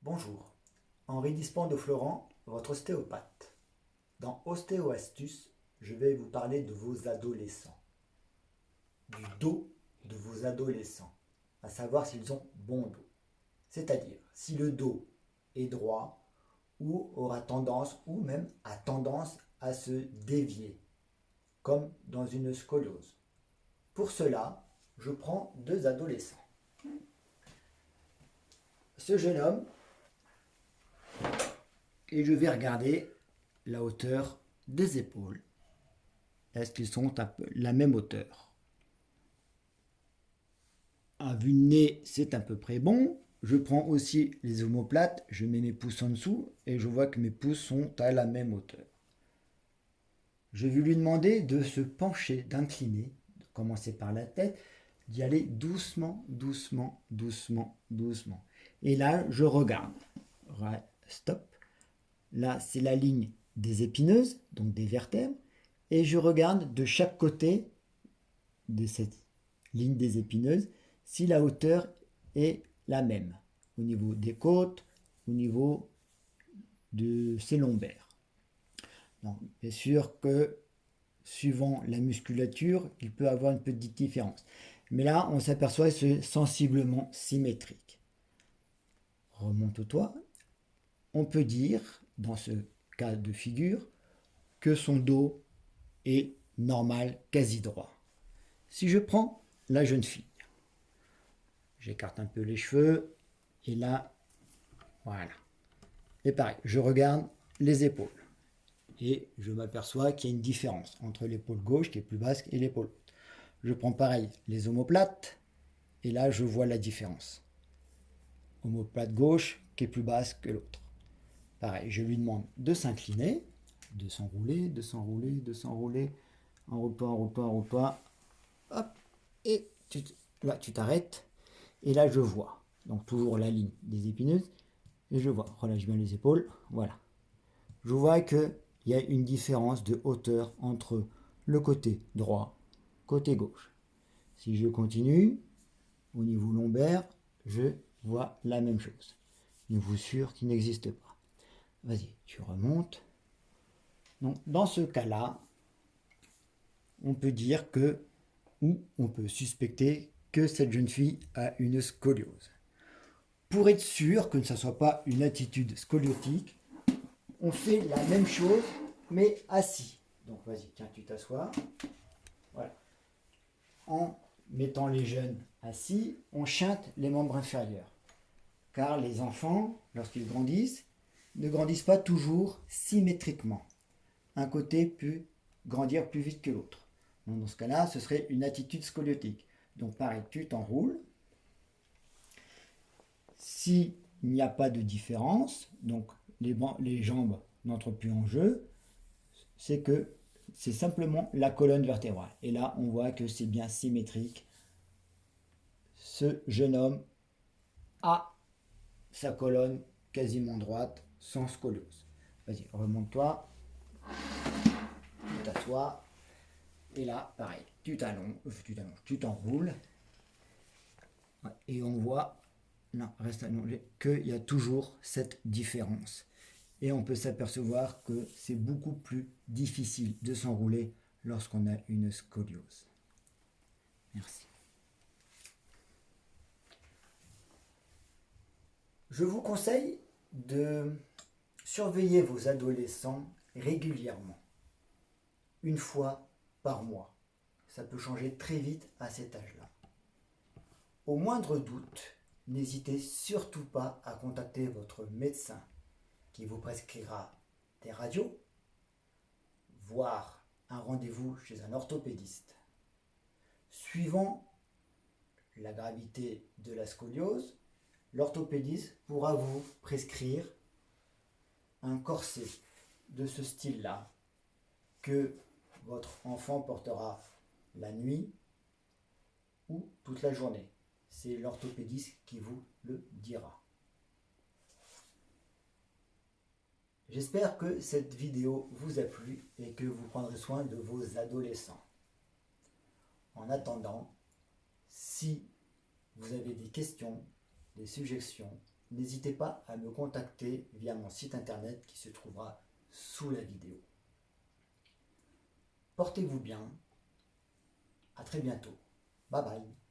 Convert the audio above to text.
Bonjour, Henri Dispend de Florent, votre ostéopathe. Dans Ostéo Astuces, je vais vous parler de vos adolescents, du dos de vos adolescents, à savoir s'ils ont bon dos. C'est-à-dire si le dos est droit ou aura tendance ou même a tendance à se dévier, comme dans une scoliose. Pour cela, je prends deux adolescents. Ce jeune homme, et je vais regarder la hauteur des épaules. Est-ce qu'ils sont à la même hauteur? À vue de nez, c'est à peu près bon. Je prends aussi les omoplates, je mets mes pouces en dessous et je vois que mes pouces sont à la même hauteur. Je vais lui demander de se pencher, d'incliner, de commencer par la tête, d'y aller doucement, doucement, doucement, doucement. Et là, je regarde. Stop. Là, c'est la ligne des épineuses, donc des vertèbres, et je regarde de chaque côté de cette ligne des épineuses si la hauteur est la même, au niveau des côtes, au niveau de ses lombaires. Donc, bien sûr que suivant la musculature, il peut avoir une petite différence. Mais là, on s'aperçoit que c'est sensiblement symétrique. Remonte-toi. On peut dire, dans ce cas de figure, que son dos est normal, quasi droit. Si je prends la jeune fille, j'écarte un peu les cheveux, et là, voilà. Et pareil, je regarde les épaules. Et je m'aperçois qu'il y a une différence entre l'épaule gauche qui est plus basse et l'épaule haute. Je prends pareil les omoplates, et là je vois la différence. Omoplate gauche qui est plus basse que l'autre. Pareil, je lui demande de s'incliner, de s'enrouler, de s'enrouler, de s'enrouler. Enroule-toi, enroule-toi, enroule-toi. Hop, et là tu t'arrêtes. Et là je vois, donc toujours la ligne des épineuses, et je vois, relâche bien les épaules, voilà. Je vois qu'il y a une différence de hauteur entre le côté droit, côté gauche. Si je continue, au niveau lombaire, je vois la même chose. Une voussure qui n'existe pas. Vas-y, tu remontes. Donc, dans ce cas-là, on peut dire que, ou on peut suspecter que cette jeune fille a une scoliose. Pour être sûr que ce ne soit pas une attitude scoliotique, on fait la même chose, mais assis. Donc vas-y, tiens, tu t'assois. Voilà. En mettant les jeunes assis, on chinte les membres inférieurs. Car les enfants, lorsqu'ils grandissent, ne grandissent pas toujours symétriquement. Un côté peut grandir plus vite que l'autre. Donc dans ce cas-là, ce serait une attitude scoliotique. Donc pareil, tu t'enroules. S'il n'y a pas de différence, donc les jambes n'entrent plus en jeu, c'est que c'est simplement la colonne vertébrale. Et là, on voit que c'est bien symétrique. Ce jeune homme a sa colonne quasiment droite, sans scoliose. Vas-y, remonte-toi, tu t'assois, et là, pareil, tu t'enroules, et on voit, non, reste allongé, qu'il y a toujours cette différence. Et on peut s'apercevoir que c'est beaucoup plus difficile de s'enrouler lorsqu'on a une scoliose. Merci. Je vous conseille de surveiller vos adolescents régulièrement, une fois par mois. Ça peut changer très vite à cet âge-là. Au moindre doute, n'hésitez surtout pas à contacter votre médecin qui vous prescrira des radios, voire un rendez-vous chez un orthopédiste. Suivant la gravité de la scoliose, l'orthopédiste pourra vous prescrire un corset de ce style-là que votre enfant portera la nuit ou toute la journée. C'est l'orthopédiste qui vous le dira. J'espère que cette vidéo vous a plu et que vous prendrez soin de vos adolescents. En attendant, si vous avez des questions, des suggestions, n'hésitez pas à me contacter via mon site internet qui se trouvera sous la vidéo. Portez-vous bien. À très bientôt. Bye bye.